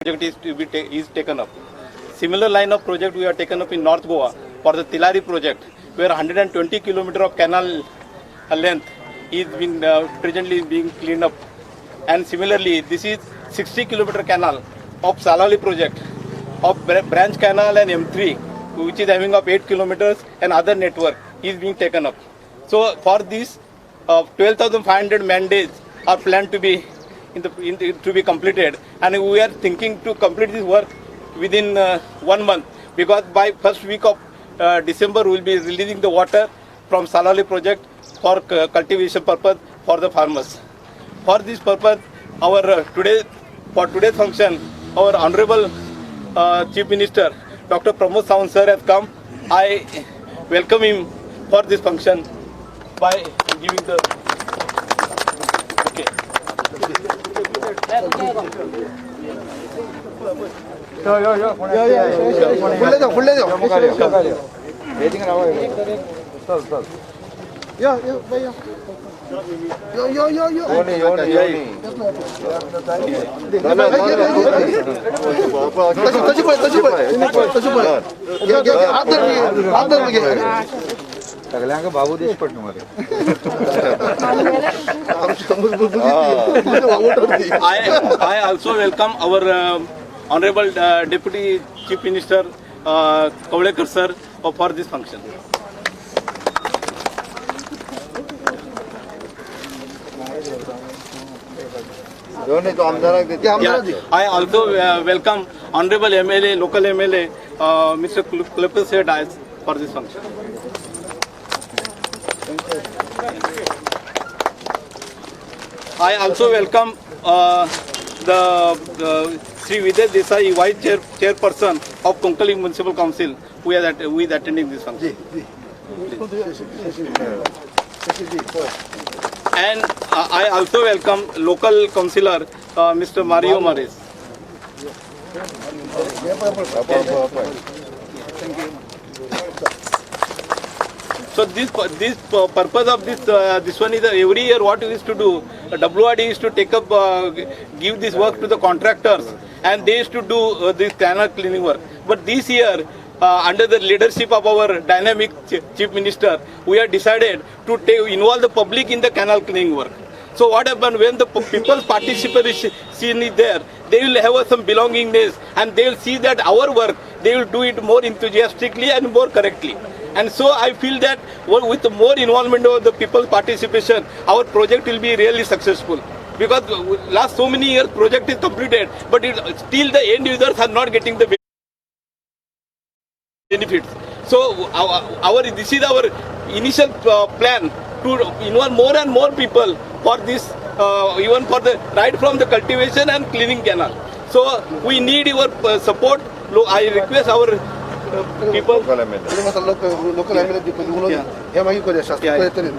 project is taken up. Similar line of project we have taken up in North Goa for the Tilari project, where 120 kilometer of canal length is presently being cleaned up. And similarly, this is 60 kilometer canal of Salali project of branch canal and M3, which is having up 8 kilometers, and other network is being taken up. So for this, 12,500 man days are planned to be to be completed, and we are thinking to complete this work within 1 month, because by first week of December we will be releasing the water from Salali project for cultivation purpose for the farmers. For this purpose, our today's function, our honorable Chief Minister Dr. Pramod Sawant sir has come. I welcome him for this function by giving the सगळ्यांक बाबू देशपांडे मरे I also welcome our Honorable Deputy Chief Minister Kavlekar sir for this function. I also welcome Honorable MLA, local MLA, Mr. Kulapur Sir for this function. I also welcome the Sri Vidya Desai, Vice Chairperson of Konkali Municipal Council, who is attending this function. And I also welcome local councillor Mr. Mario Mares. So this purpose of this one is every year what we used to do. WRD used to take up give this work to the contractors, and they used to do this canal cleaning work. But this year, under the leadership of our dynamic Chief Minister, we have decided to involve the public in the canal cleaning work. So what happens when the people's participation is there, they will have some belongingness, and they will see that our work, they will do it more enthusiastically and more correctly. And so I feel that with more involvement of the people's participation, our project will be really successful. Because last so many years project is completed, but still the end users are not getting the benefits. So this is our initial plan to involve more and more people for this, even for the right from the cultivation and cleaning canal. So we need your support. I request our people. Local MLA हे मागीर करूया शास्त्र तरी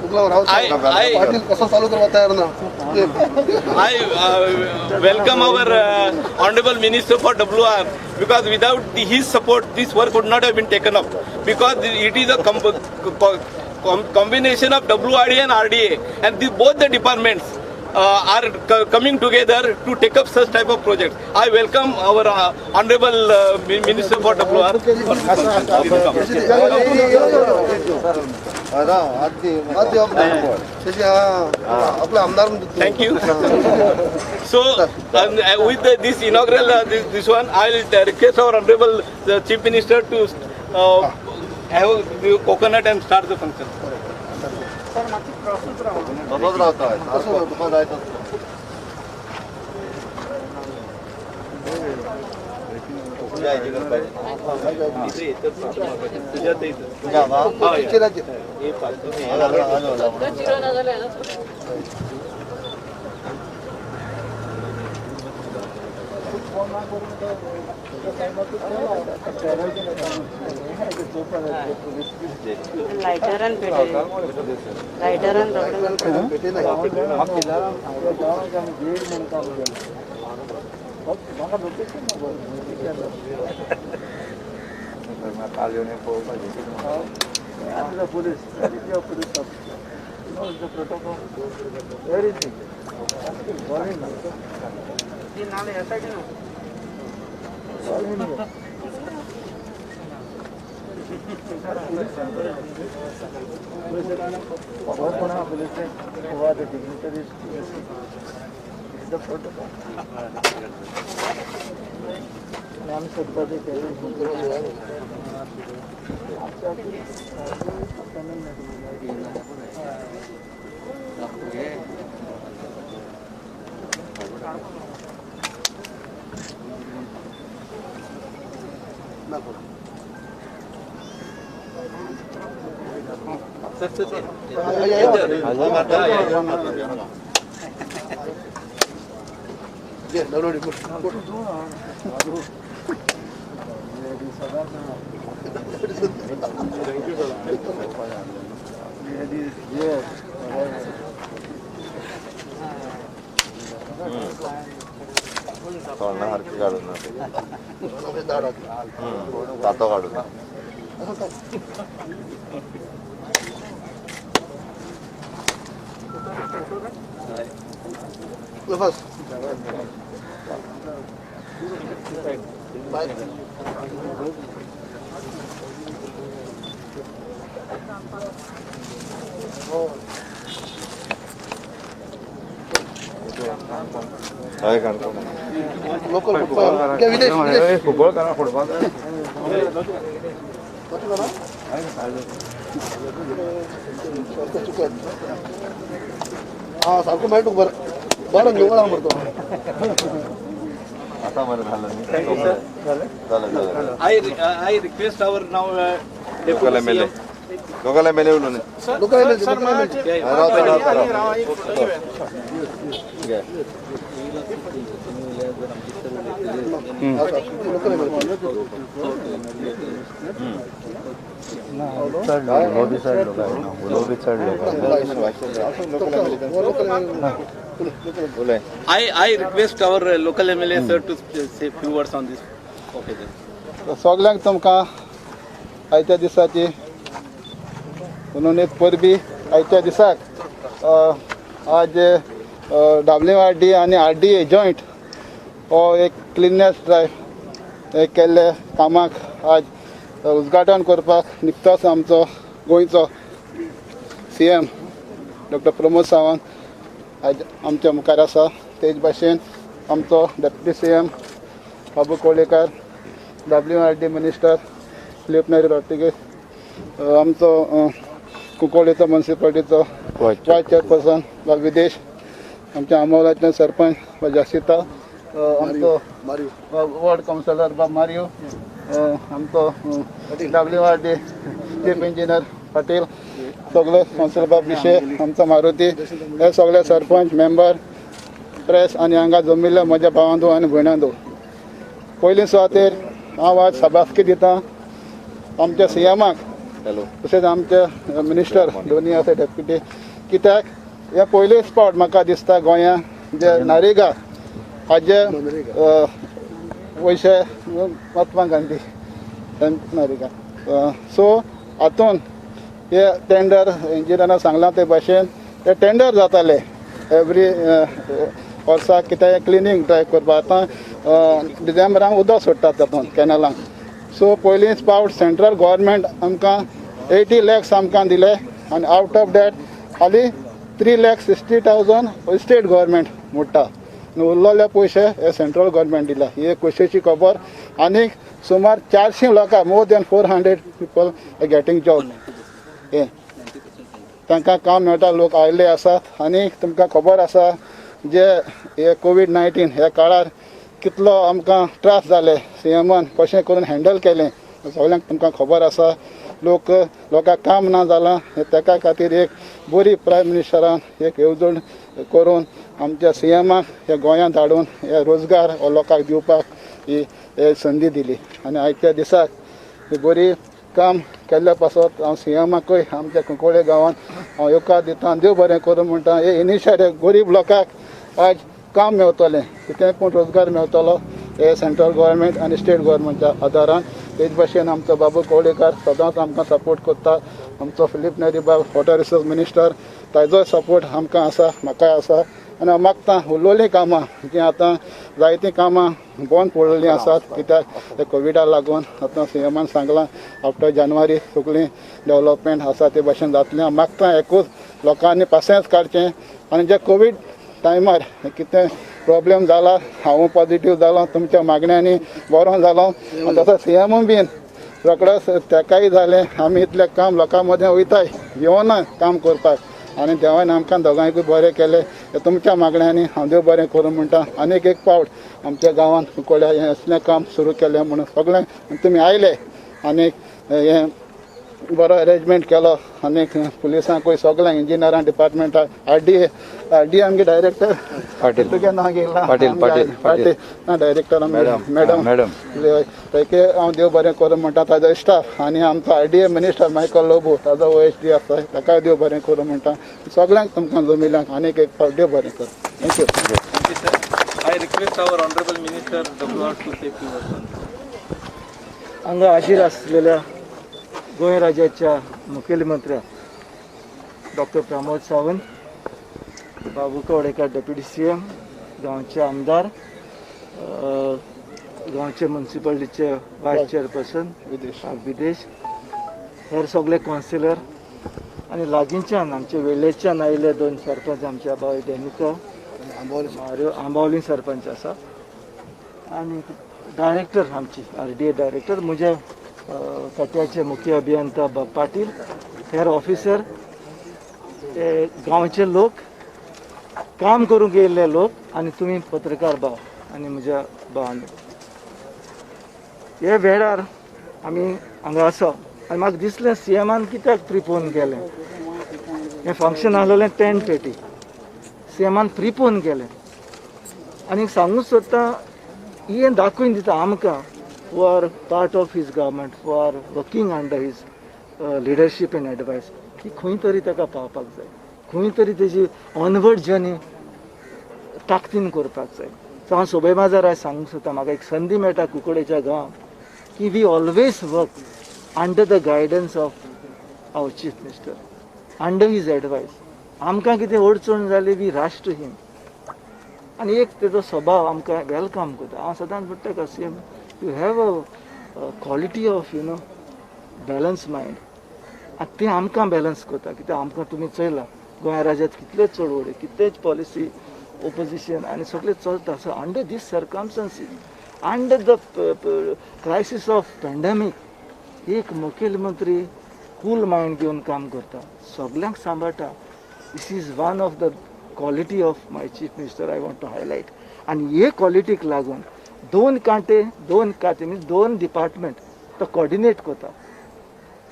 I welcome our Honorable Minister for WR, because without his support this work would not have been taken up, because it is a combination of WRD and RDA, and both the departments are coming together to take up such type of projects. I welcome our Honorable Minister for WR. Thank you. So with this inaugural this one, I will request our Honorable Chief Minister to have the coconut and start the function. Lighter and lighter and तोंडासारखी काढून तातो काढून बस काय करतो local विदेश विदेश football करा football हा सारखं मेळटो बरं बरं निवडा म्हणतो आता बरं झालं झालं I request our now local MLA local MLA उलून local I request our local MLA sir to say few words on this. Okay, then. सगळ्यांक तुमकां आयच्या दिसाची म्हणून एक परबी आयच्या दिसाक आज WRD आनी RDA जॉयंट हो एक क्लिननेस ड्रायव्ह केल्ले कामाक आज उद्घाटन करपाक निघतोच आमचो गोंयचो CM डॉक्टर प्रमोद सावंत आज आमच्या मुखार आसा. तेच भाशेन आमचो डेप्युटी CM बाबू कोळेकर, WRD मिनिस्टर फिलिप नेरी रॉड्रिगेज, आमचो कुंकोळेचो म्युनिसिपालिटीचो वायस चेअरपर्सन विदेश, आमच्या आमोलाचे सरपंच जासिता, आमचो वॉर्ड काउन्सिलर बाब मारियो, आमचो WRD चीफ इंजिनियर पाटील, सगळे काउन्सिलर बाब विशे, आमचो मारुती, हे सगळे सरपंच मेंबर प्रेस आनी हांगा जमिल्ले म्हज्या भावांदो आनी भयणांदो, पयली सुवातेर हांव आज शाबासकी दिता आमच्या CMाक तशेंच आमचे मिनिस्टर दोनी आसा डेप्युटी, कित्याक हे पयले स्पॉट म्हाका दिसता गोंयांत जे नारेगा हाजे वयशे महात्मा गांधी नारेगा, सो हातून हे टेंडर इंजिनियरान सांगलां ते भाशेन ते टेंडर जाताले एवरी वर्साक, कित्याक क्लिनींग ड्रायव्ह करपा आतां डिसेंबराक उदक सोडटात तातूंत कॅनलांक, सो पयलीं स्पावट सेंट्रल गव्हर्मेंट आमकां 80 lakhs आमकां दिले आनी आवट ऑफ दॅट खाली 3,60,000 स्टेट गव्हर्मेंट मोडटा आनी उरलेले पयशे हे सेंट्रल गव्हर्मेंट दिला. ही एक खोशयेची खबर. आनीक सुमार 400 लोकां, more than 400 people are getting job, हे तांकां काम मेळटा, लोक आयिल्ले आसात. आनी तुमकां खबर आसा जे हे कोवीड-19 ह्या काळार कितलो आमकां त्रास जाले, CMान कशें करून हँडल केलें सगळ्यांक तुमकां खबर आसा. लोकांक काम ना जालां, ताका खातीर एक बरी प्रायम मिनिस्टरान एक येवजण करून आमच्या CMाक हे गोंयांत धाडून हे रोजगार लोकांक दिवपाक ही संदी दिली. आनी आयच्या दिसाक ही बरी काम केल्ल्या पासत हांव CMाकूय आमच्या कुंकोळे गांवांत हांव येवकार दिता, देव बरें करूं म्हणटा. हे इनिशिएटीव गरीब लोकांक आज काम मेळटलें, कितें पूण रोजगार मेळटलो हे सेंट्रल गव्हर्मेंट आनी स्टेट गव्हर्मेंटच्या आदारान. तेच भाशेन आमचो बाबू कोळेकर सदांच आमकां सपोर्ट करता, आमचो फिलिप नेरी बाब वॉटर रिसोर्स मिनिस्टर ताजो सपोर्ट आमकां आसा, म्हाका आसा. आनी हांव मागतां उरलोलीं कामां जीं आतां जायतीं कामां बंद पडलेलीं आसात कित्याक ते कोविडाक लागून आतां सीएमान सांगलां आफ्टर जानेवारी सगळीं डेव्हलपमेंट आसा ते भाशेन जातलें. हांव मागतां एकूच लोकांनी पासियेंस काडचें आनी जे कोवीड टायमार कितें प्रॉब्लेम जाला हांव पॉझिटीव जालो तुमच्या मागण्यांनी बरो जालो आनी तसो सीएमूय बीन रोखडोच तेकाय जालें आमी इतलें काम लोकां मदें वयताय येवना काम करपाक आनी देवान आमकां दोगांयकूय बरें केलें. तुमच्या मागण्यांनी हांव देव बरें करूं म्हणटा. आनीक एक पावट आमच्या गांवांत कुंकोड्या हें असलें काम सुरू केलें म्हणून सगळें तुमी आयले आनीक हें बरो अरेंजमेंट केलो आनीक पुलिसांकूय सगळ्यांक इंजिनियरां डिपार्टमेंटाक आरडीए आमगे डायरेक्टर पाटील तुगे नांव घेयलां पाटील ना डायरेक्टर मॅडम तेके हांव देव बरें करूं म्हणटा. ताजो स्टाफ आनी आमचो आरडीए मिनिस्टर मायकल लोबो ताजो OSD आसा ताकाय देव बरें करूं म्हणटा. सगळ्यांक तुमकां जमिल्यांक आनीक एक फावट देव बरें कर. Thank you. Thank you, sir. I request our honorable minister W.R. to say few words. हांगा हाजीर आसलेल्या गोंय राज्याच्या मुखेलमंत्र्या डॉक्टर प्रमोद सावंत, बाबू कवडेकर डेप्युटी CM, गांवचे आमदार, गांवचे म्युनिसिपालिटीचे वायस चेअरपर्सन विदेश, हेर सगळे कावन्सिलर आनी लागींच्यान आमचे वेळेच्यान आयिल्ले 2 सरपंच आमचे बाय डेनिकर आंबावली सरपंच आसा आनी डायरेक्टर आमची आरडीए डायरेक्टर म्हजे कट्याचे मुख्य अभियंता पाटील, हेर ऑफिसर, गांवचे लोक, काम करूंक येयल्ले लोक आनी तुमी पत्रकार भाव आनी म्हज्या भावांनी, हे वेळार आमी हांगा आसा आनी म्हाका दिसलें सीएमान कित्याक प्रिपोन केलें. हें फंक्शन आसलेलें 10 पेटी सीएमान प्रिपोन केलें आनी सांगूंक सोदता हें दाखोवन दिता आमकां who are part of his government, who are working under his leadership and advice, की खंय तरी ताका पावपाक जाय, खंय तरी तेजी ऑनवर्ड जर्नी ताकतीन करपाक जाय. सो हांव सोबेमाजार आयज सांगूंक सोदता म्हाका एक संदी मेळटा कुंकोडेच्या गांवांत की we always work under the guidance of our chief minister, under his advice. आमकां कितें अडचण जाली वी राश टू हिम आनी एक तेजो स्वभाव आमकां वेलकम करता. हांव सदांच म्हणटा का CM you have a quality of balance mind. आतां तें आमकां बॅलन्स करता कित्याक आमकां तुमी चयला गोंय राज्यांत कितल्योच चळवळी कितलेच पॉलिसी ओपोजिशन आनी सगळें चलता. So under these circumstances, under the crisis of pandemic एक मुखेलमंत्री कूल मायंड घेवन काम करता, सगळ्यांक सांबाळटा. This is one of the quality of my chief minister I want to highlight. आनी हे क्वॉलिटीक लागून 2 खाते मीन्स 2 डिपार्टमेंट तो कॉर्डिनेट करता.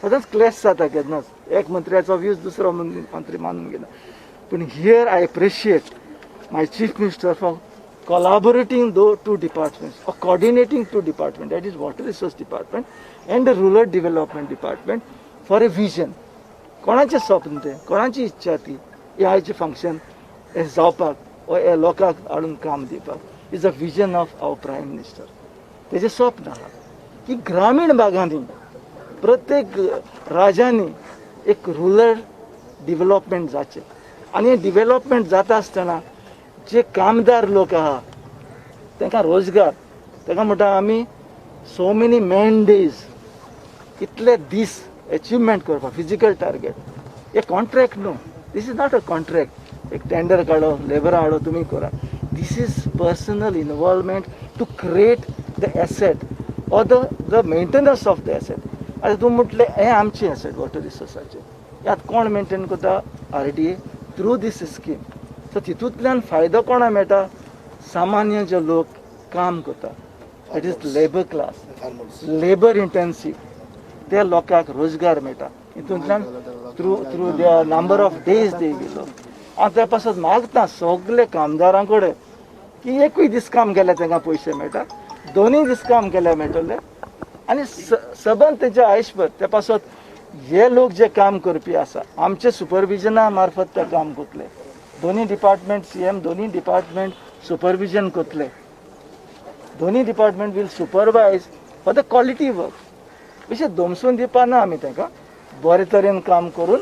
सदांच क्लॅश जाता केन्नाच एक मंत्र्याचो व्यूज दुसरो मंत्री मानून घेना. पूण here I appreciate my chief minister for collaborating those 2 departments or coordinating 2 departments, that is water resource department and the rural development department for a vision. कोणाचें स्वप्न तें, कोणाची इच्छा ती हे आयचें फंक्शन हें जावपाक वा हे लोकांक हाडून काम दिवपाक is a vision of our prime minister. तेजें स्वप्न आहा की ग्रामीण भागांनी प्रत्येक राज्यांनी एक रुरल डिवेलपमेंट जाचें आनी हें डिवेलपमेंट जाता आसतना जे कामदार लोक आहा तांकां रोजगार, ताका म्हणटा आमी सो मेनी मॅन डेज, इतले दीस अचिवमेंट करपाक फिजिकल टार्गेट. हे कॉन्ट्रॅक्ट न्हू, this is not a contract एक टेंडर काडो लेबरा हाडो तुमी करा. This is personal involvement to create the asset or the maintenance of the asset. आतां तूं म्हटलें हें आमचें एसेट वॉटर रिसोर्साचें, हें आतां कोण मेंटेन करता? RDA through these scheme. So तितूंतल्यान फायदो कोणा मेळटा? सामान्य जे लोक काम करता, that is labour class, labour intensive, त्या लोकांक रोजगार मेळटा हितूंतल्यान through the number of days दे गेलो. हांव त्या पासून मागता सगळे कामदारां कडेन की एकूय दीस काम केल्यार तांकां पयशे मेळटा, 2 दीस काम केल्यार मेळटले आनी सबंद तेंच्या आयुश्यभर. त्या पासून हे लोक जे काम करपी आसा आमचे सुपरविजना मार्फत ते काम करतले. 2 डिपार्टमेंट CM 2 डिपार्टमेंट सुपरविजन करतले. 2 department will supervise for the quality work. अशें दमसून दिवपा ना आमी तांकां. बरे तरेन काम करून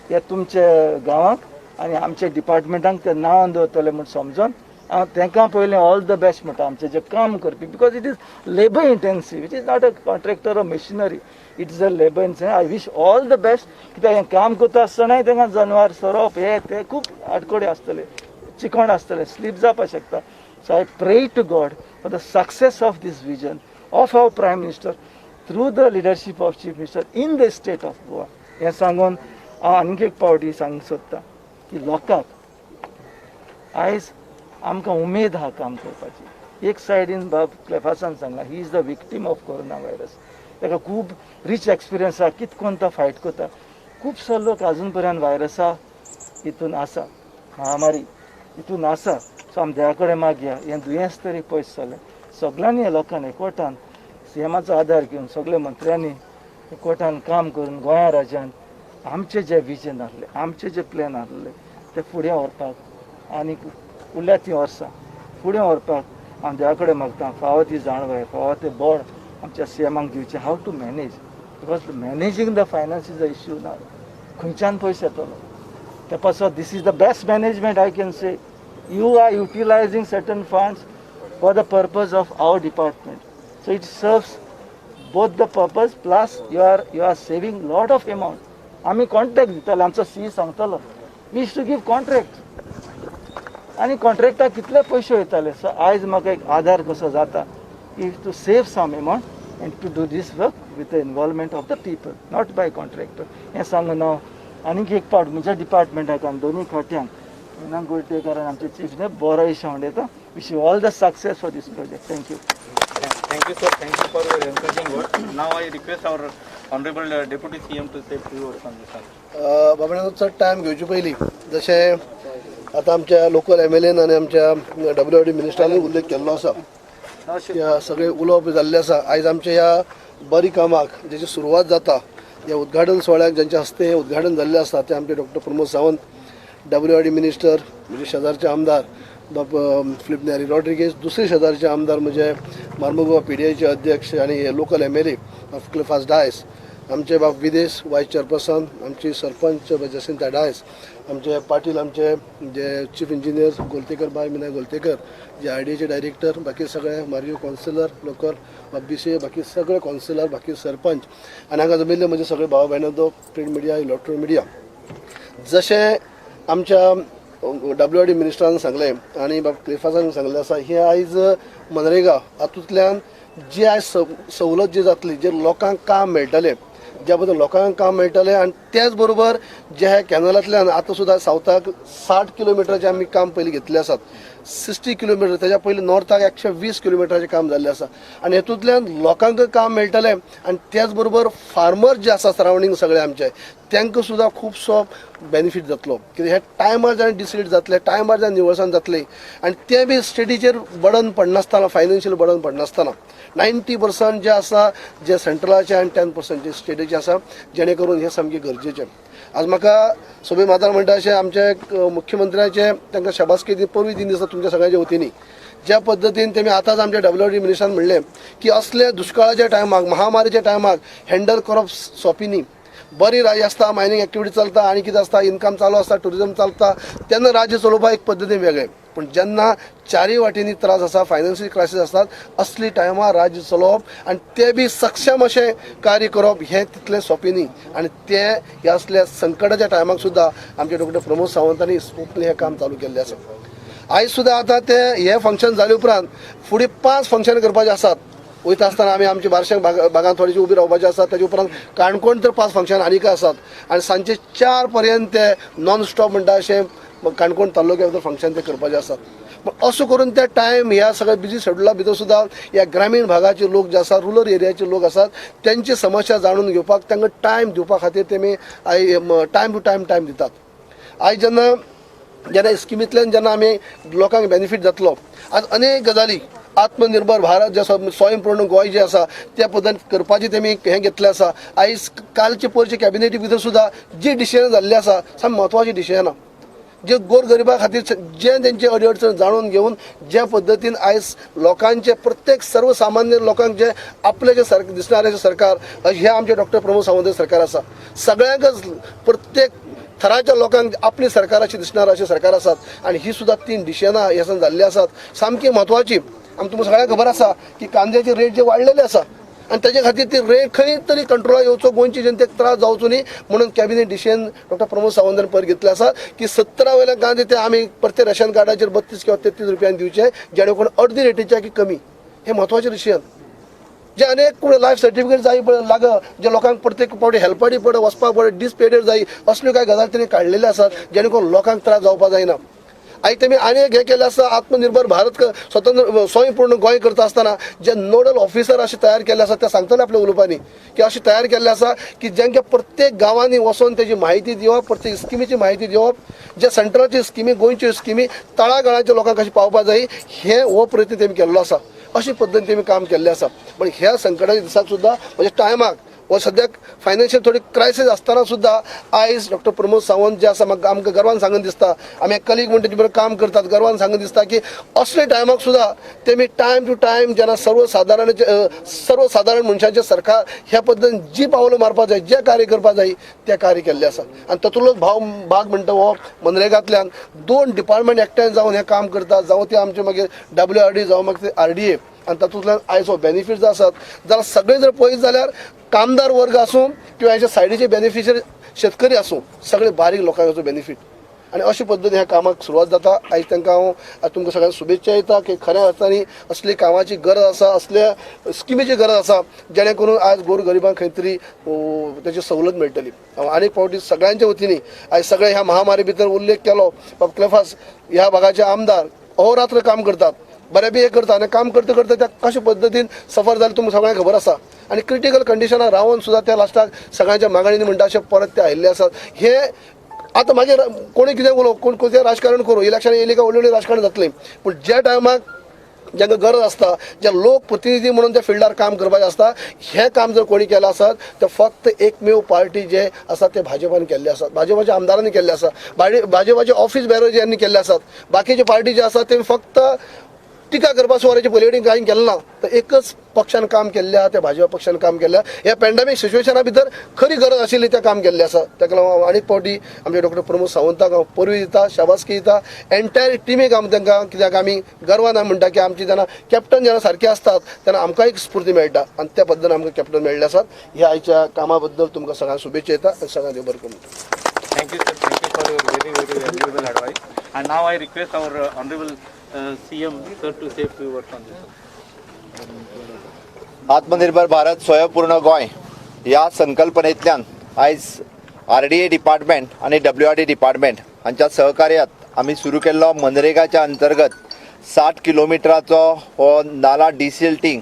हे तुमच्या गांवांक आनी आमच्या डिपार्टमेंटांक ते नांवान दवरतले म्हूण समजून हांव तांकां पयलें ऑल द बेस्ट म्हणटा आमचें जें काम करपी because it is labour intensive it is not a contractor of machinery it is a labour intensive I wish all the best कित्याक हें काम करता आसतनाय तांकां जनवार सरप हे ते खूब आडकोडे आसतले चिकोण आसतले स्लीप जावपाक शकता so I pray to God for the success of this vision of our prime minister through the leadership of chief minister in the state of Goa हें सांगून हांव आनीक एक पावटी सांगूंक सोदता की लोकांक आयज आमकां उमेद आहा काम करपाची एक सायडीन बाब क्लेफासान सांगला he is the victim of corona virus ताका खूब रीच एक्सपिरियन्स आहा कित कोन्न तो फायट करता खुबसो लोक आजून पर्यंत व्हायरसा हितून आसा महामारी हितून आसा सो आमी देवा कडेन मागया हें दुयेंस तरी पयस जालें सगळ्यांनी ह्या लोकांनी एकवटान सीएमाचो आदार घेवन सगळ्या मंत्र्यांनी एकवटान काम करून गोंया राज्यान आमचे जे विजन आसले आमचे जे प्लॅन आसले ते फुडें व्हरपाक आनी उरल्या ती वर्सां फुडें व्हरपाक हांव देवा कडेन मागता फावो ती जाणवाय फावो ते बोर्ड आमच्या सीएमाक दिवचे how to manage because managing the finance is a issue ना खंयच्यान पयसो येतलो ते पासो this is the best management I can say you are utilizing certain funds for the purpose of our department so it serves both the purpose plus you are saving lot of amount आमी contract दिताले आमचो सी सांगतालो we use to give contract आनी कॉन्ट्रॅक्टाक कितले पयशे वयताले सो आयज म्हाका एक आधार कसो जाता की to save some amount and to do this work with the involvement of the people not by contractor हें सांगून हांव आनीक एक पावट म्हज्या डिपार्टमेंटाक दोनूय खात्यांक विना गोळटेकार आनी आमचे चीफ बरो इशॉ दिता wish you all the success for this project thank you Thank you, sir. Thank you for your encouraging words. Now I request our Honorable Deputy CM to say few words on this. बाबा चड time घेवचे पयलीं जशें आतां आमच्या local MLAन आनी आमच्या WRD मिनिस्टरांनी उल्लेख केल्लो आसा त्या सगळे उलोवप जाल्ले आसा आयज आमच्या ह्या बरी कामाक जेची सुरवात जाता ह्या उद्घाटन सोहळ्याक जांच्या हस्ते हें उद्घाटन जाल्लें आसा ते आमचे doctor Pramod Sawant WRD minister म्हणजे शेजारचे आमदार फिलिप नेरी रॉड्रिगेज दुसरे शेजारचे आमदार म्हणजे मार्मुगोवा PDIचे अध्यक्ष आणि लोकल MLA ऑफ क्लिफास डायस आमचे बाब विदेश वायस चेअरपर्सन आमची सरपंच जसिंता डायस आमचे पाटील आमचे जे चीफ इंजिनियर गोलतेकर बाय मिना गोलतेकर जे IDAचे डायरेक्टर बाकी सगळे मारियो कौन्सिलर लोकल BCA बाकी सगळे कौन्सिलर बाकी सरपंच आणि हांगा जमिल्ले म्हणजे सगळे भाव भयणां प्रिंट मिडिया इलेक्ट्रॉनिक मिडिया जशें आमच्या WRD मिनिस्टरान सांगलें आनी बाब क्लिफासान सांगलें आसा हे आयज मनरेगा हातूंतल्यान जी आयज सवलत जी जातली जे लोकांक काम मेळटलें ज्या बद्दल लोकांक काम मेळटलें आनी त्याच बरोबर जे ह्या कॅनलांतल्यान आतां सुद्दां सावथाक 60 किलोमिटराचें आमी काम पयलीं घेतलें आसात 60 किलोमिटर तेच्या पयलीं नॉर्थाक 120 किलोमिटराचें काम जाल्लें आसा आनी हेतूंतल्यान लोकांक काम मेळटलें आनी त्याच बरोबर फार्मर जे आसा सरावंडींग सगळे आमचे तांकां सुद्दां खुबसो बेनिफीट जातलो कित्याक हे टायमार जावन डिसीड जातले टायमार जावन निवळसाण जातली आनी ते बी स्टेटीचेर बर्डन पडनासतना फायनान्शियल बर्डन पडनासतना 90% जे आसा जे सेंट्रलाचे आनी 10% जे स्टेटीचे आसा जेणे करून हे सामकें गरजेचें आज म्हाका सभे मातार म्हणटा अशें आमचे मुख्यमंत्र्याचे तांकां शाबासकी परवी दिन दिसता तुमच्या सगळ्यांच्या वतीनी ज्या पद्दतीन तेमी आतांच आमच्या WRD मिनिस्टरान म्हणलें की असले दुष्काळाच्या टायमाक महामारीच्या टायमाक हँडल करप सोंपी न्ही बरी राज्य आसता मायनींग एक्टिविटी चलता आनी कितें आसता इनकम चालू आसता टुरिजम चलता तेन्ना राज्य चलोवपाक एक पद्दतीन वेगळें पूण जेन्ना चारय वाटेनी त्रास आसा फायनान्शियल क्रायसीस आसतात असली टायमार राज्य चलोवप आनी ते बी सक्षम अशें कार्य करप हें तितलें सोंपें न्ही आनी ते ह्या असल्या संकटाच्या टायमाक सुद्दां आमचे डॉक्टर प्रमोद सावंतांनी स्मुथली हें काम चालू केल्लें आसा आयज सुद्दां आतां ते हे फंक्शन जाले उपरांत फुडें 5 फंक्शन करपाचे आसात वयता आसतना आमी आमच्या बारशें बागान थोडीशी उबी रावपाचें आसात ताजे उपरांत काणकोण तर 5 फंक्शन आनीक आसात आनी सांजचे 4 पर्यंत ते नॉन स्टॉप म्हणटा अशें काणकोण तालुक्या भितर फंक्शन ते करपाचे आसात पण असो करून ते टायम ह्या सगळ्या बिजी शेड्युला भितर सुद्दां ह्या ग्रामीण भागाचे लोक जे आसात रुरल एरियाचे लोक आसात त्यांची समस्या जाणून घेवपाक तांकां टायम दिवपा खातीर तेमी टायम टू टायम दितात आयज जेन्ना स्किमींतल्यान जेन्ना आमी लोकांक बेनिफीट जातलो आज अनेक गजाली आत्मनिर्भर भारत जे स्वयंपूर्ण गोंय जे आसा त्या पद्दतीन करपाची तेमी हें घेतलें आसा आयज कालचे परचे कॅबिनेटी भितर सुद्दां जी डिसिजन जाल्ली आसा साम म्हत्वाची डिसिजनां जे गोरगरिबा खातीर जे तेंचे अडचण जाणून घेवन ज्या पद्दतीन आयज लोकांचे प्रत्येक सर्वसामान्य लोकांक जे आपले जे दिसणारे सरकार हे आमचे डॉक्टर प्रमोद सावंत सरकार आसा सगळ्यांकच प्रत्येक थराच्या लोकांक आपली सरकार अशी दिसणार अशी सरकार आसात आणि ही सुद्धा 3 डिसिजनां ह्या जाल्ली आसात सामकी म्हत्वाची. आमी तुमकां सगळ्यांक खबर आसा की कांद्याचे रेट जे वाडलेले आसा आणि त्याच्या खातीर ती रेट खंय तरी कंट्रोलाक येवचो, गोंयची जनतेक त्रास जावचो न्ही म्हणून कॅबिनेट डिसिजन डॉक्टर प्रमोद सावंतान पयर घेतलें आसा की 17 वयल्या कांदे ते आमी प्रत्येक रेशन कार्डाचेर 32 किंवा 33 रुपयान दिवचे, जेणे करून अर्दी रेटीच्या की कमी. हे म्हत्वाचें डिसिजन. जे अनेक लायफ सर्टिफिकेट जाय लाग जे लोकांक प्रत्येक फावटी हेल्पाडी पड वचपाक पड डिसपेडेड जाय असल्यो कांय गजाली तेणी काडलेले आसात जेणे करून लोकांक त्रास जावपाक जायना. आयज तेमी आनी एक हें केलें आसा आत्मनिर्भर भारत स्वतंत्र स्वयंपूर्ण गोंय करता आसतना जे नोडल ऑफिसर अशे तयार केल्ले आसा ते सांगतले आपल्या उलोवपांनी की अशें तयार केल्लें आसा की जेंका प्रत्येक गांवांनी वचोन तेजी म्हायती दिवप, प्रत्येक स्किमीची म्हायती दिवप, जे सेंट्रलची स्किमी गोंयच्यो स्किमी तळागाळाच्या लोकांक कशी पावपाक जाय हे हो प्रयत्न तेमी केल्लो आसा. अशी पद्दतीन तेमी काम केल्लें आसा. पण ह्या संकटाच्या दिसाक सुद्दां म्हणजे टायमाक व सद्याक फायनान्शियल थोडी क्रायसीस आसतना सुद्दां आयज डॉक्टर प्रमोद सावंत जे आसा म्हाका आमकां गर्वान सांगून दिसता, आमी एक कलीग म्हणटा बरोबर काम करतात, गर्वान सांगून दिसता की असले टायमाक सुद्दां तेमी टायम टू टायम जेन्ना सर्वसाधारण मनशांचे सरकार ह्या पद्दतीन जी पावलां मारपाक जाय, जे कार्य करपाक जाय ते कार्य केल्ले आसा. आनी तातूंतलोच भाग म्हणटा हो मनरेगांतल्यान 2 डिपार्टमेंट एकठांय जावन हें काम करतात, जावं ते आमचे मागीर WRD जावं मागीर ते RDA आणि तातूंतल्यान आयज हो बेनिफीट जो आसात जाल्यार सगळे जर पळयत जाल्यार कामदार वर्ग आसूं किंवा हेच्या सायडीचे बेनिफिशियरी शेतकरी आसूं सगळे बारीक लोकांक हेचो बेनिफीट. आणि अशा पद्दतीन ह्या कामाक सुरवात जाता. आयज तांकां हांव तुमकां सगळ्यांक शुभेच्छा दिता की खऱ्या अर्थांनी असली कामाची गरज आसा, असल्या स्किमीची गरज आसा जेणे करून आज गोरगरिबांक खंय तरी तेची सवलत मेळटली. हांव आनीक फावटी सगळ्यांच्या वतीनी आयज सगळे ह्या महामारी भितर उल्लेख केलो. क्लेफास ह्या भागाचे आमदार अहोरात्र काम करतात, बऱ्यापैकी हे करता आणि काम करता करता त्या कशा पद्दतीन सफर जालें तुमकां सगळ्यांक खबर आसा. आणि क्रिटिकल कंडिशनाक रावन सुद्दां त्या लास्टाक सगळ्यांच्या मागणींनी म्हणटा अशें परत ते आयिल्ले आसात. हे आतां मागीर कोणी कितें उलोवं, कोण कितें राजकारण करूं, इलेक्शन येयली काय व्हडली राजकारण जातलें, पूण ज्या टायमाक ज्यांना गरज आसता, जे लोक प्रतिनिधी म्हणून त्या फिल्डार काम करपाचें आसता, हें काम जर कोणी केलें आसत तर फक्त एकमेव पार्टी जे आसा ते भाजपान केल्ले आसात, भाजपाच्या आमदारांनी केल्ले आसा, भाजपाचे ऑफिस बेरर ज्यांनी केल्ले आसात. बाकीचे पार्टी जे आसात ते फक्त टिका करपाक सुवाराची पॉलिटिक्स कांय केलें ना, तर एकच पक्षान काम केल्लें आहा, त्या भाजपा पक्षान काम केल्लें आहा. ह्या पॅन्डेमीक सिच्युएशना भितर खरी गरज आशिल्ली तें काम केल्लें आसा. ताका लागून हांव आनीक फावटी आमचे डॉक्टर प्रमोद सावंताक हांव परवी दिता, शाबासकी दिता, एंटायर टिमीक हांव तांकां, कित्याक आमी गर्वान म्हणटा की आमची जेन्ना कॅप्टन जेन्ना सारके आसतात तेन्ना आमकां एक स्फूर्ती मेळटा आणि त्या पद्दतीन आमकां कॅप्टन मेळ्ळे आसात. ह्या आयच्या कामा बद्दल तुमकां सगळ्यांक शुभेच्छा दिता आनी सगळ्यांक देव बरें करूं. Thank you, sir. Thank you for your very, very valuable advice. And now I request our honorable CM sir to say a few words on this. आत्मनिर्भर भारत स्वयंपूर्ण गोंय या संकल्पनेंतल्यान आयज RDA डिपार्टमेंट आणि WRD डिपार्टमेंट हांच्या सहकार्यात आमी सुरू केल्लो मनरेगाच्या अंतर्गत 60 किलोमिटराचो हो नाला डिसिल्टिंग.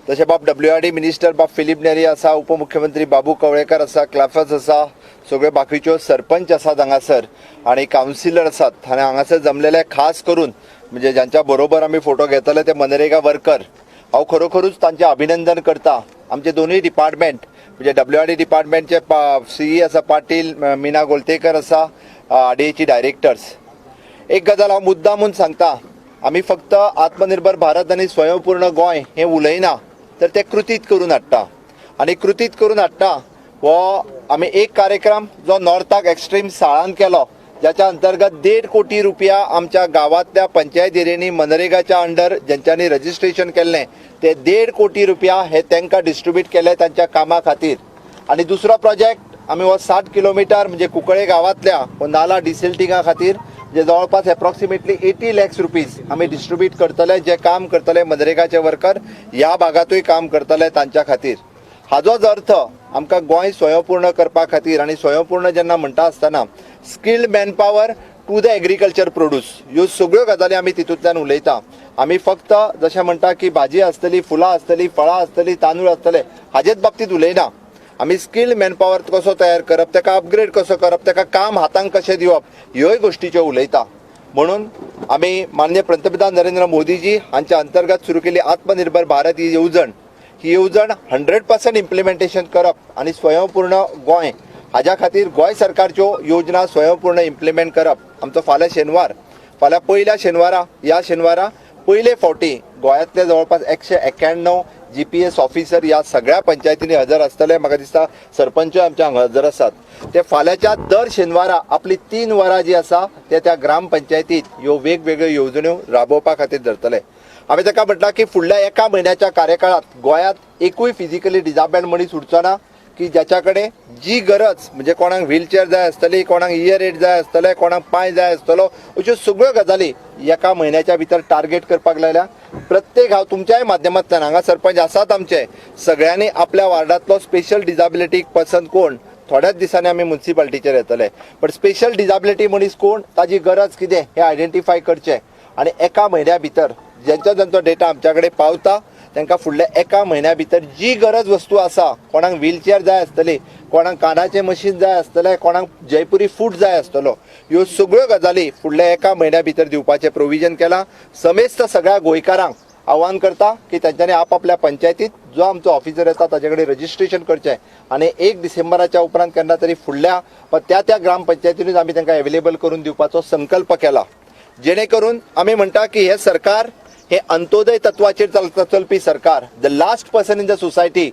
तशें बाब WRD मिनिस्टर बाब फिलीप नेरी आसा, उपमुख्यमंत्री बाबू कवळेकर आसा, क्लाफस आसा, सगळ्यो बाकीच्यो सरपंच आसात हांगासर आणि कावन्सिलर आसात आनी हांगासर जमलेले खास करून म्हणजे ज्यांच्या बरोबर आमी फोटो घेतले ते मनरेगा वर्कर. हांव खरोखरूच तांचें अभिनंदन करता. आमचे दोनूय डिपार्टमेंट म्हणजे WRD डिपार्टमेंटचे CE आसा पाटील, मीना गोलतेकर आसा, RDAची डायरेक्टर्स. एक गजाल हांव मुद्दामून सांगता, आमी फक्त आत्मनिर्भर भारत आनी स्वयंपूर्ण गोंय हें उलयना तर ते कृतीत करून हाडटा. आनी कृतीत करून हाडटा हो आमी एक कार्यक्रम जो नॉर्थाक एक्स्ट्रीम साळान केलो, ज्याच्या अंतर्गत 1.5 कोटी रुपया आमच्या गावातल्या पंचायत एरियांनी मनरेगाच्या अंडर ज्यांच्यांनी रजिस्ट्रेशन केल्लें ते 1.5 कोटी रुपया हे तांकां डिस्ट्रीब्यूट केले तांच्या कामा खातीर. आनी दुसरो प्रोजेक्ट आमी हो 60 किलोमिटर म्हणजे कुंकळे गांवांतल्या हो नाला डिसिल्टिंगा खातीर जे जवळपास एप्रॉक्सिमेटली 80 लाख रुपीज आमी डिस्ट्रीब्यूट करतले, जे काम करतले मनरेगाचे वर्कर ह्या भागातूय काम करतले तांच्या खातीर. हाजोच अर्थ आमकां गोंय स्वयंपूर्ण करपा खातीर आनी स्वयंपूर्ण जेन्ना म्हणटा आसतना skilled manpower to the agriculture produce ह्यो सगळ्यो गजाली आमी तितूंतल्यान उलयता. आमी फक्त जशें म्हणटा की भाजी आसतली, फुलां आसतली, फळां आसतली, तांदूळ आसतले हाजेच बाबतींत उलयना. आमी स्किल्ड मॅनपावर कसो तयार करप, ताका अपग्रेड कसो करप, ताका काम हातांक कशें दिवप ह्योय गोश्टीच्यो उलयता. म्हणून आमी माननीय पंतप्रधान नरेंद्र मोदीजी हांच्या अंतर्गत सुरू केली आत्मनिर्भर भारत ही येवजण 100% इम्प्लिमेंटेशन करप आणि स्वयंपूर्ण गोंय हाज्या खातीर गोंय सरकारच्यो योजना स्वयंपूर्ण इम्प्लिमेंट करप. आमचो फाल्यां पहिल्या शेनवारा ह्या शेनवारा पयले फावटी गोंयांतले जवळपास 191 GPS ऑफिसर ह्या सगळ्या पंचायतींनी हजर आसतले. म्हाका दिसता सरपंच आमच्या हांगा हजर आसात. ते फाल्यांच्या दर शेनवारा आपली 3 वरां जी आसा ते त्या ग्रामपंचायतीत ह्यो वेगवेगळ्यो येवजण्यो राबोवपा खातीर धरतले. हांवें ताका म्हटलां की फुडल्या 1 म्हयन्याच्या कार्यकाळात गोंयांत एकूय फिजिकली डिसेबल्ड मनीस उरचो ना की ज्याच्या कडेन जी गरज म्हणजे कोणाक व्हीलचेअर जाय आसतली, कोणाक इयर एड जाय आसतले, कोणाक पांय जाय आसतलो, अश्यो सगळ्यो गजाली 1 म्हयन्याच्या भितर टार्गेट करपाक लायल्या. प्रत्येक हांव तुमच्याय माध्यमांतल्यान हांगा सरपंच आसात आमचे सगळ्यांनी आपल्या वार्डांतलो स्पेशल डिसेबिलिटीक पर्सन कोण थोड्याच दिसांनी आमी म्युन्सिपालिटीचेर येतले. बट स्पेशल डिसेबिलिटी मनीस कोण, ताजी गरज कितें हें आयडेंटिफाय करचें आनी 1 म्हयन्या भितर ज्यांचो डेटा आमच्या कडेन पावता तांकां फुडल्या 1 म्हयन्या भितर जी गरज वस्तू आसा, कोणाक व्हीलचेअर जाय आसतली, कोणाक कानाचें मशीन जाय आसतलें, कोणाक जयपुरी फूड जाय आसतलो, ह्यो सगळ्यो गजाली फुडल्या 1 म्हयन्या भितर दिवपाचें प्रोविजन केलां. समेस्त सगळ्या गोंयकारांक आव्हान करता की तांच्यांनी आपल्या पंचायतीत जो आमचो ऑफिसर येता ताचे कडेन रजिस्ट्रेशन करचें आनी 1 डिसेंबराच्या उपरांत केन्ना तरी फुडल्या त्या ग्रामपंचायतीनूच आमी तांकां अवेलेबल करून दिवपाचो संकल्प केला. जेणे करून आमी म्हणटा की हे सरकार हे अंत्योदय तत्वाचेर चलपी सरकार. The last person in the society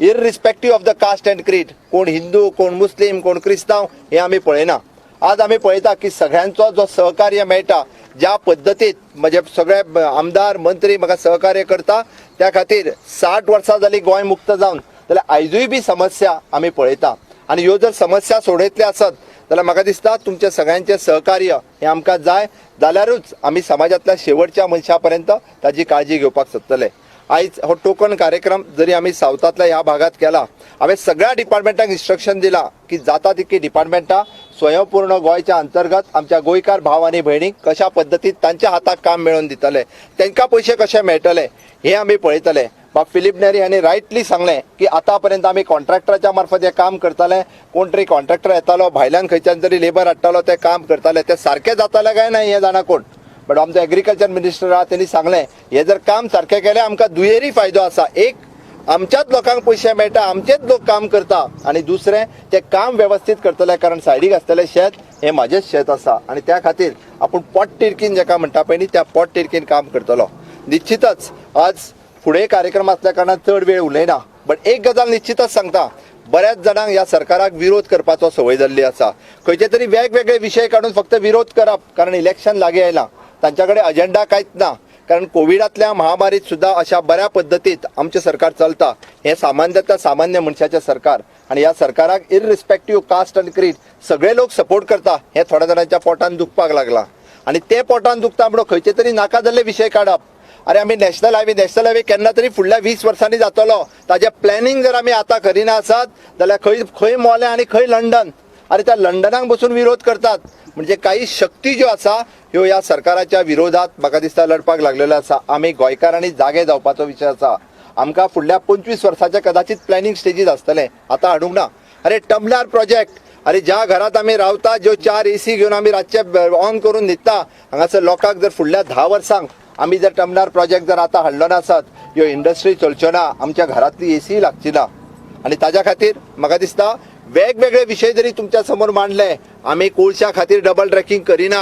irrespective of the caste and creed, कोण हिंदू, कोण मुस्लीम, कोण क्रिस्तांव हे आमी पळयना. आज आमी पळयता की सगळ्यांचो जो सहकार्य मेळटा, ज्या पद्दतीत म्हणजे सगळे आमदार मंत्री म्हाका सहकार्य करता, त्या खातीर 60 वर्सां जाली गोंय मुक्त जावन, जाल्यार आयजूय बी समस्या आमी पळयता. आनी ह्यो जर समस्या सोडयतल्यो आसत जाल्यार म्हाका दिसता तुमचे सगळ्यांचे सहकार्य हे आमकां जाय जाल्यारूच आमी समाजांतल्या शेवटच्या मनशा पर्यंत ताजी काळजी घेवपाक सोदतले. आयज हो टोकन कार्यक्रम जरी आमी सावथांतल्या ह्या भागात केला, हांवें सगळ्या डिपार्टमेंटांक इन्स्ट्रक्शन दिलां की जाता तितकी डिपार्टमेंटां स्वयंपूर्ण गोंयच्या अंतर्गत आमच्या गोंयकार भाव आनी भयणीक कशा पद्दतीत तांच्या हाताक काम मेळोवन दितले, तांकां पयशे कशे मेळटले हे आमी पळयतले. म्हाका फिलीप नेरी हांणी रायटली सांगलें की आतां पर्यंत आमी कॉन्ट्रॅक्टराच्या मार्फत हें काम करताले. कोण तरी कॉन्ट्रॅक्टर येतालो, भायल्यान खंयच्यान तरी लेबर हाडटालो, ते काम करताले. ते सारकें जातालें काय ना हें जाणा कोण. बट आमचो एग्रीकल्चर मिनिस्टर आहा तेणी सांगलें हे जर काम सारकें केलें आमकां दुहेरी फायदो आसा. एक, आमच्याच लोकांक पयशे मेळटा, आमचेच लोक काम करता, आनी दुसरें तें काम वेवस्थीत करतले कारण सायडीक आसतलें शेत हें म्हाजेंच शेत आसा आनी त्या खातीर आपूण पोट तिडकीन जाका म्हणटा पळय न्ही त्या पोट तिडकीन काम करतलो. निश्चितच आज फुडें कार्यक्रम आसल्या कारणान चड वेळ उलयना. बट एक गजाल निश्चितच सांगता, बऱ्याच जाणांक ह्या सरकाराक विरोध करपाचो संवय जाल्ली आसा. खंयचे तरी वेगवेगळे विशय काडून फक्त विरोध करप कारण इलेक्शन लागीं आयलां. तांच्या कडेन अजेंडा कांयच ना कारण कोविडांतल्या महामारीत सुद्दां अशा बऱ्या पद्दतीत आमचें सरकार चलता. हें सामान्यतः सामान्य मनशाचें सरकार आनी ह्या सरकाराक इररिस्पेक्टीव कास्ट आनी क्रीड सगळे लोक सपोर्ट करता. हें थोड्या जाणांच्या पोटान दुखपाक लागलां आनी ते पोटान दुखता म्हणून खंयचे तरी नाका जाल्ले विशय काडप. अरे आमी नॅशनल हायवे केन्ना तरी फुडल्या 20 वर्सांनी जातलो, ताजें प्लॅनिंग जर आमी आतां करिना आसत जाल्यार खंय मोलें आनी खंय लंडन. अरे त्या लंडनाक बसून विरोध करतात. म्हणजे काही शक्ती ज्यो आसा ह्यो ह्या सरकाराच्या विरोधात म्हाका दिसता लढपाक लागलेलो आसा. आमी गोंयकारांनी जागे जावपाचो विशय आसा. आमकां फुडल्या 25 वर्साचे कदाचित प्लॅनिंग स्टेजीस आसतले, आतां हाडूंक ना. अरे टम्बलर प्रोजेक्ट, अरे ज्या घरात आमी रावता, ज्यो 4 AC घेवन आमी रातचे ऑन करून न्हिदता, हांगासर लोकांक जर फुडल्या 10 वर्सांक आमी जर टम्बलर प्रोजेक्ट जर आतां हाडलो नासत, ह्यो इंडस्ट्री चलच्यो ना, आमच्या घरांतली AC लागची ना. आनी ताज्या खातीर म्हाका दिसता वेगवेगळे विशय जरी तुमच्या समोर मांडले, आमी कोळशा खातीर डबल ट्रॅकिंग करिना.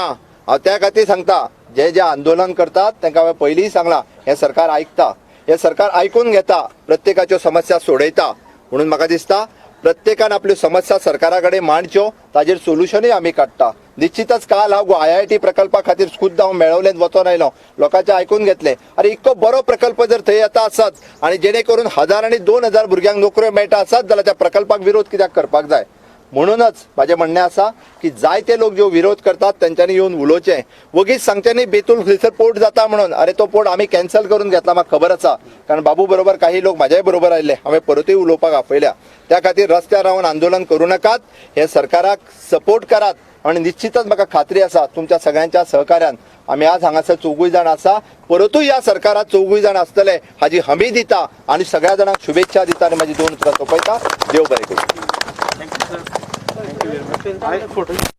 हांव त्या खातीर सांगता, जे आंदोलन करतात तांकां हांवें पयलींय सांगलां, हें सरकार आयकता, हें सरकार आयकून घेता, प्रत्येकाच्यो समस्या सोडयता. म्हणून म्हाका दिसता प्रत्येकान आपल्यो समस्या सरकारा कडेन मांडच्यो, ताजेर सोल्युशनूय आमी काडटा. निश्चितच काल हांव IIT प्रकल्पा खातीर खुद्द हांव मेळवलेंत वचोन आयलो, लोकांचें आयकून घेतलें. अरे इतको बरो प्रकल्प जर थंय येता आसत आनी जेणे करून 1000 आनी 2000 भुरग्यांक नोकऱ्यो मेळटा आसत जाल्यार त्या प्रकल्पाक विरोध कित्याक करपाक जाय. म्हणूनच म्हजें म्हणणें आसा की जायते लोक ज्यो विरोध करतात तांच्यांनी येवन उलोवचें. वगीच सांगचें न्ही बेतूल थंयसर पोर्ट जाता म्हणून. अरे तो पोर्ट आमी कॅन्सल करून घेतला, म्हाका खबर आसा, कारण बाबू बरोबर काही लोक म्हाज्याय बरोबर आयिल्ले, हांवें परतूय उलोवपाक आपयल्या. त्या खातीर रस्त्यार रावन आंदोलन करूं नाकात, हे सरकाराक सपोर्ट करात. आणि निश्चितच म्हाका खात्री आसा तुमच्या सगळ्यांच्या सहकार्यान आमी आज हांगासर 4 जाण आसा, परतूय ह्या सरकारात 4 जाण आसतले हाजी हमी दिता आनी सगळ्या जाणांक शुभेच्छा दिता आनी म्हाजी 2 उतरां सोंपयता. देव बरें करूं. Thank you, sir. Thank you very much.